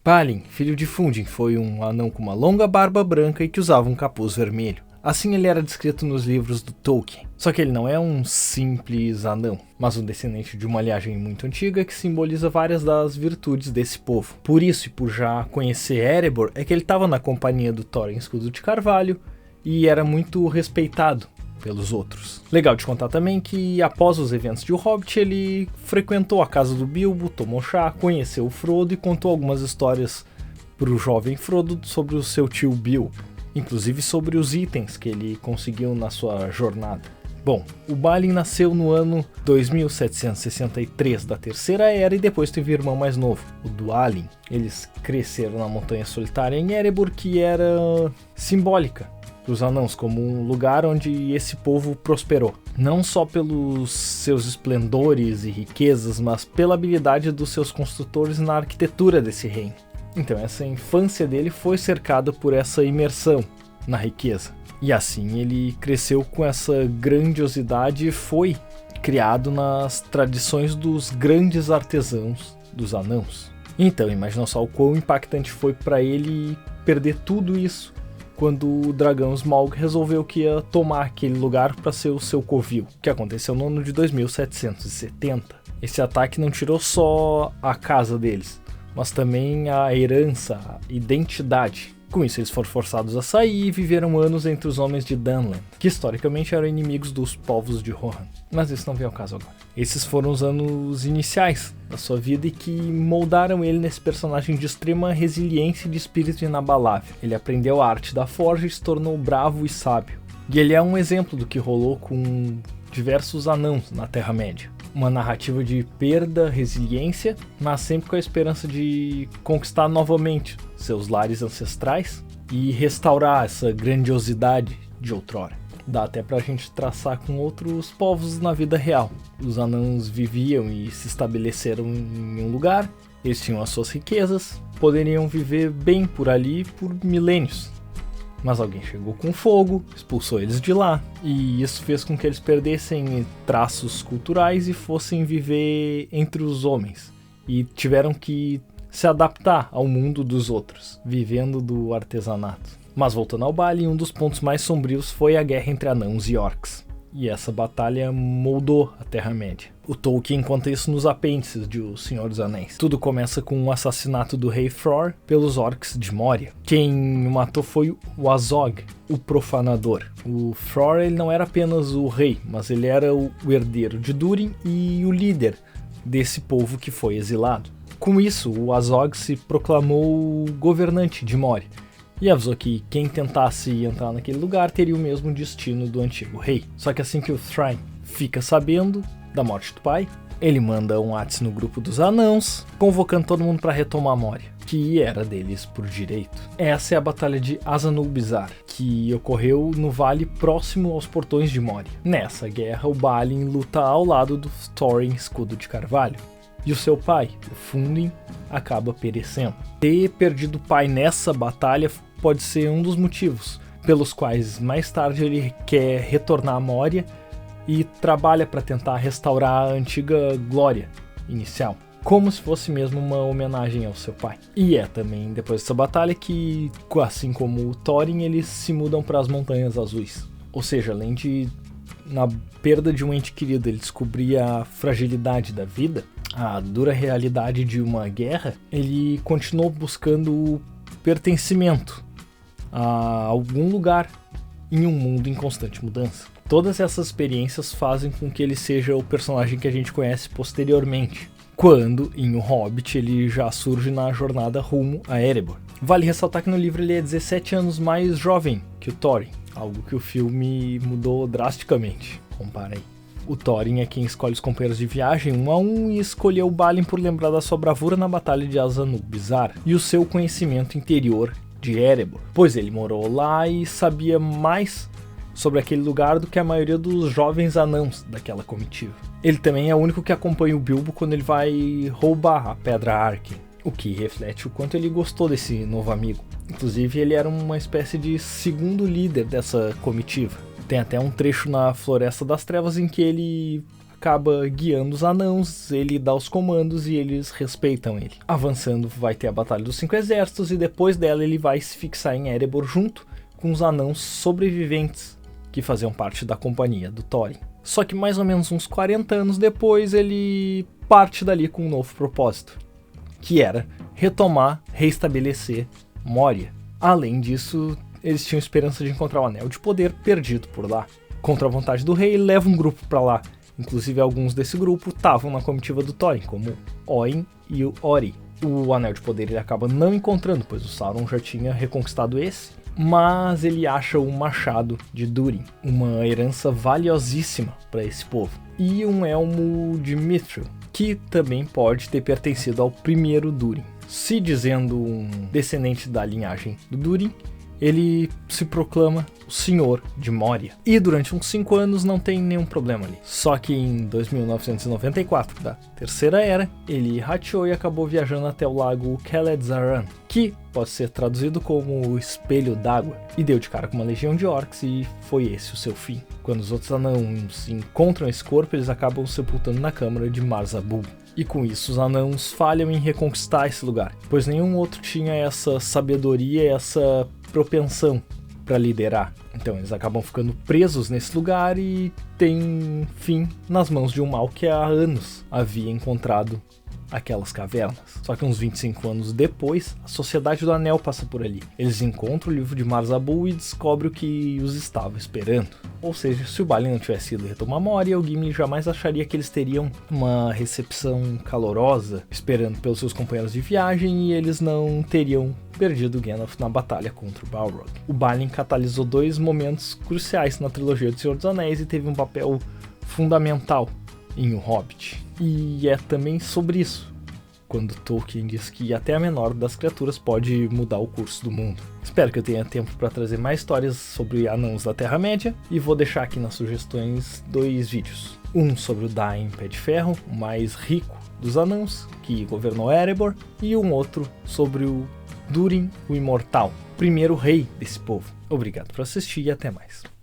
Balin, filho de Fundin, foi um anão com uma longa barba branca e que usava um capuz vermelho. Assim ele era descrito nos livros do Tolkien. Só que ele não é um simples anão, mas um descendente de uma linhagem muito antiga que simboliza várias das virtudes desse povo. Por isso, e por já conhecer Erebor, é que ele estava na companhia do Thorin Escudo de Carvalho e era muito respeitado pelos outros. Legal de contar também que após os eventos de O Hobbit, ele frequentou a casa do Bilbo, tomou chá, conheceu o Frodo e contou algumas histórias para o jovem Frodo sobre o seu tio Bilbo, inclusive sobre os itens que ele conseguiu na sua jornada. Bom, o Balin nasceu no ano 2763 da Terceira Era e depois teve um irmão mais novo, o Dwalin. Eles cresceram na Montanha Solitária em Erebor, que era simbólica para os anãos como um lugar onde esse povo prosperou. Não só pelos seus esplendores e riquezas, mas pela habilidade dos seus construtores na arquitetura desse reino. Então essa infância dele foi cercada por essa imersão na riqueza. E assim ele cresceu com essa grandiosidade e foi criado nas tradições dos grandes artesãos dos anãos. Então imagina só o quão impactante foi para ele perder tudo isso quando o dragão Smaug resolveu que ia tomar aquele lugar para ser o seu covil, que aconteceu no ano de 2770. Esse ataque não tirou só a casa deles, mas também a herança, a identidade. Com isso eles foram forçados a sair e viveram anos entre os homens de Dunland, que historicamente eram inimigos dos povos de Rohan. Mas isso não vem ao caso agora. Esses foram os anos iniciais da sua vida e que moldaram ele nesse personagem de extrema resiliência e de espírito inabalável. Ele aprendeu a arte da forja e se tornou bravo e sábio. E ele é um exemplo do que rolou com diversos anãos na Terra-média. Uma narrativa de perda, resiliência, mas sempre com a esperança de conquistar novamente seus lares ancestrais e restaurar essa grandiosidade de outrora. Dá até pra gente traçar com outros povos na vida real. Os anãos viviam e se estabeleceram em um lugar, eles tinham as suas riquezas, poderiam viver bem por ali por milênios. Mas alguém chegou com fogo, expulsou eles de lá, e isso fez com que eles perdessem traços culturais e fossem viver entre os homens. E tiveram que se adaptar ao mundo dos outros, vivendo do artesanato. Mas voltando ao Balin, um dos pontos mais sombrios foi a guerra entre anãos e orcs. E essa batalha moldou a Terra-média. O Tolkien conta isso nos apêndices de O Senhor dos Anéis. Tudo começa com o assassinato do rei Fror pelos orcs de Moria. Quem o matou foi o Azog, o profanador. O Fror ele não era apenas o rei, mas ele era o herdeiro de Durin e o líder desse povo que foi exilado. Com isso, o Azog se proclamou governante de Moria e avisou que quem tentasse entrar naquele lugar teria o mesmo destino do antigo rei. Só que assim que o Thrain fica sabendo da morte do pai, ele manda um WhatsApp no grupo dos anãos, convocando todo mundo para retomar Moria, que era deles por direito. Essa é a Batalha de Azanul-Bizar, que ocorreu no vale próximo aos portões de Moria. Nessa guerra, o Balin luta ao lado do Thorin Escudo de Carvalho, e o seu pai, o Fundin, acaba perecendo. Ter perdido o pai nessa batalha pode ser um dos motivos pelos quais mais tarde ele quer retornar a Moria e trabalha para tentar restaurar a antiga glória inicial, como se fosse mesmo uma homenagem ao seu pai. E é também depois dessa batalha que, assim como o Thorin, eles se mudam para as Montanhas Azuis. Ou seja, além de, na perda de um ente querido, ele descobrir a fragilidade da vida, a dura realidade de uma guerra, ele continuou buscando pertencimento a algum lugar em um mundo em constante mudança. Todas essas experiências fazem com que ele seja o personagem que a gente conhece posteriormente, quando, em O Hobbit, ele já surge na jornada rumo a Erebor. Vale ressaltar que no livro ele é 17 anos mais jovem que o Thorin, algo que o filme mudou drasticamente. Compara aí. O Thorin é quem escolhe os companheiros de viagem um a um e escolheu o Balin por lembrar da sua bravura na Batalha de Azanul-Bizar e o seu conhecimento interior de Erebor, pois ele morou lá e sabia mais sobre aquele lugar do que a maioria dos jovens anãos daquela comitiva. Ele também é o único que acompanha o Bilbo quando ele vai roubar a Pedra Arken, o que reflete o quanto ele gostou desse novo amigo. Inclusive ele era uma espécie de segundo líder dessa comitiva. Tem até um trecho na Floresta das Trevas em que ele acaba guiando os anãos, ele dá os comandos e eles respeitam ele. Avançando, vai ter a Batalha dos 5 Exércitos e depois dela ele vai se fixar em Erebor junto com os anãos sobreviventes que faziam parte da companhia do Thorin. Só que mais ou menos uns 40 anos depois ele parte dali com um novo propósito, que era reestabelecer Moria. Além disso, eles tinham esperança de encontrar o Anel de Poder perdido por lá. Contra a vontade do rei, ele leva um grupo para lá. Inclusive, alguns desse grupo estavam na comitiva do Thorin, como Oin e o Ori. O Anel de Poder ele acaba não encontrando, pois o Sauron já tinha reconquistado esse, mas ele acha o Machado de Durin, uma herança valiosíssima para esse povo, e um elmo de Mithril, que também pode ter pertencido ao primeiro Durin. Se dizendo um descendente da linhagem do Durin, ele se proclama o Senhor de Moria. E durante uns 5 anos não tem nenhum problema ali. Só que em 2994, da Terceira Era, ele rateou e acabou viajando até o lago Kheled-Zaran, que pode ser traduzido como o Espelho d'Água, e deu de cara com uma legião de orcs e foi esse o seu fim. Quando os outros anãos encontram esse corpo, eles acabam sepultando na câmara de Mar-Zabul. E com isso os anãos falham em reconquistar esse lugar, pois nenhum outro tinha essa sabedoria, essa propensão para liderar. Então eles acabam ficando presos nesse lugar e têm fim nas mãos de um mal que há anos havia encontrado aquelas cavernas. Só que uns 25 anos depois, a Sociedade do Anel passa por ali. Eles encontram o livro de Mar-Zabul e descobrem o que os estava esperando. Ou seja, se o Balin não tivesse ido retomar Moria, o Gimli jamais acharia que eles teriam uma recepção calorosa, esperando pelos seus companheiros de viagem, e eles não teriam perdido Gandalf na batalha contra o Balrog. O Balin catalisou 2 momentos cruciais na trilogia do Senhor dos Anéis e teve um papel fundamental em O Hobbit. E é também sobre isso quando Tolkien diz que até a menor das criaturas pode mudar o curso do mundo. Espero que eu tenha tempo para trazer mais histórias sobre anãos da Terra-média, e vou deixar aqui nas sugestões 2 vídeos. Um sobre o Dain Pé de Ferro, o mais rico dos anãos, que governou Erebor, e um outro sobre o Durin, o Imortal, primeiro rei desse povo. Obrigado por assistir e até mais.